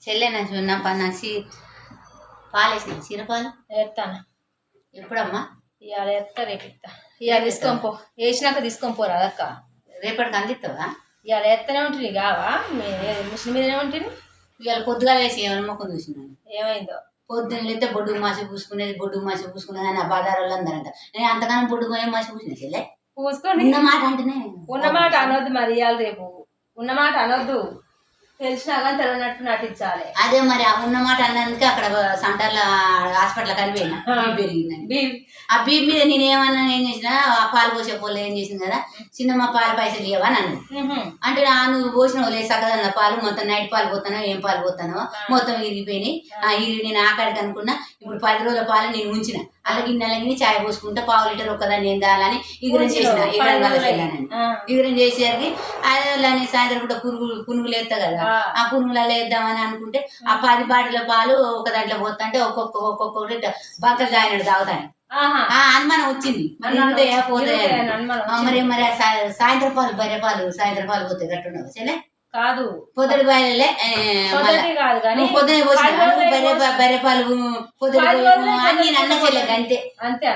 చెల్లెనా చూన్న పన్నసి పాలేసిన చీరపాలు ఎత్తాను. ఎప్పుడమ్మా? ఇవాళ ఎత్తా, రేపు ఇస్తా. ఇవాళ తీసుకొని పో, వేసినాక తీసుకొని పోరా అదక్క. రేపటికి అందిస్తావా? ఇవాళ ఎత్తనే ఉంటుంది కావా, మిషన్ మీదనే ఉంటుంది. ఇవాళ పొద్దుగా వేసి ఏమైనా మొక్కలు చూసినాను. ఏమైందో పొద్దున్న వెళ్తే బొడ్డు మాసి పూసుకునేది అని ఆ బజార్ వాళ్ళు అందరంట. నేను అంతగానం బొడ్డు ఏం మాసి పూసిన చెల్లె పూసుకొని ఉన్నమాట అంటేనే ఉన్నమాట అనొద్దు. మరి ఇవాళ రేపు ఉన్నమాట అనొద్దు. తెలిసినా కానీ తెలియనట్టు నటించాలి. అదే మరి ఆ ఉన్నమాట అన్నందుకే అక్కడ సెంటర్లో హాస్పిటల్ కనిపోయినా పెరిగిందని. ఆ బీపీ మీద నేను ఏమన్నా ఏం చేసినా ఆ పాలు పోసే పోలే ఏం చేసింది కదా, చిన్నమ్మ పాలు పైసలు ఇవ్వని అన్నది. అంటే నువ్వు పోసినావు లేదు సగదన్న పాలు మొత్తం నైట్ పాలు పోతానో ఏం పాలు పోతానో మొత్తం ఇరిగిపోయినాయి. ఇరిగి నేను ఆకాడికి అనుకున్నా. ఇప్పుడు 10 రోజుల పాలు నేను ఉంచిన అల్లగిన్ని చాయ్ పోసుకుంటే 1/2 లీటర్ ఒక్కదాన్ని ఏం దాలని ఇగురం చేసిన. ఇగురం చేసేసరికి అదే సాయంత్రం కూడా పునుగులు వేస్తా కదా, ఆ పునుగులలో వేద్దామని అనుకుంటే ఆ 10 బాటిల పాలు ఒక దాంట్లో పోతుంటే ఒక్కొక్కటి బంకలు తాగినట్టు తాగుతాను. అనుమానం వచ్చింది. మరి మరి సాయంత్రం పాలు బర్రె పాలు సాయంత్రం పాలు పోతాయి గట్టుండవు చెల్లె కాదు. పొద్దుడు బాయలే పొద్దున బర్రె పాలు పొద్దుడు అన్ని అన్న చెల్లెకి అంతే అంతే.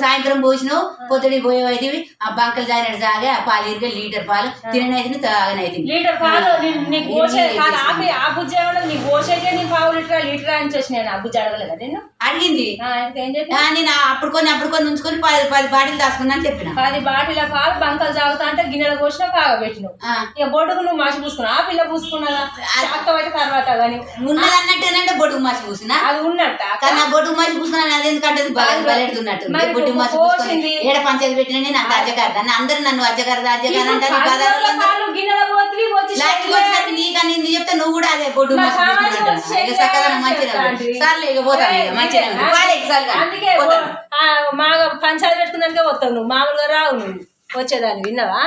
సాయంత్రం పోసినావు పొద్దుడి పోయేవైతే ఆ బంకలు తాగినట్టు తాగే ఆ పాలు ఇరిగే లీటర్ పాలు తిననైతే తాగనైతే లీటర్ పాలు ఆ బుజ్జి నీకు పోసేకే నీ 1/2 లీటర్ లీటర్ అని చేసిన ఆ బుజ్జి అడగలేదా నేను అడిగింది. నేను అప్పుడు కొన్ని ఉంచుకొని 10 బాటిల్ దాచుకున్నా చెప్పిన. 10 బాటిల పాలు బంకలు తాగుతా అంటే గిన్నెలు పోసినా కాగబెట్టినావు. ఇక బొడ్డుకు నువ్వు మాసి పూసుకున్నా, ఆ పిల్ల పూసుకున్నదా అక్కవైతే తర్వాత కానీ ఉన్నది అన్నట్టేనంటే బొడ్డుకు మాసి పూసినా అది ఉన్నట్ట. కానీ ఆ బొడ్డుకు మాసి పూసుకున్నా అది ఎందుకంటే బలెడుతున్నట్టు బొడ్డు మాసి పూసుకొని ఏడ పంచాయతీ పెట్టినా నేను అంత అజ్జగారు అందరూ నన్ను అజ్జగారు అజ్జగారు అంటారు. నీకని చెప్తే నువ్వు కూడా అదే బొడ్డు మాసి చక్కదనం మంచిగా సార్లు ఇక పోతాను ఇక మంచిగా. అందుకే మా పంచాయతీ పెట్టుకున్నాకే వస్తావు నువ్వు, మామూలుగా రావు నువ్వు వచ్చేదాన్ని. విన్నావా?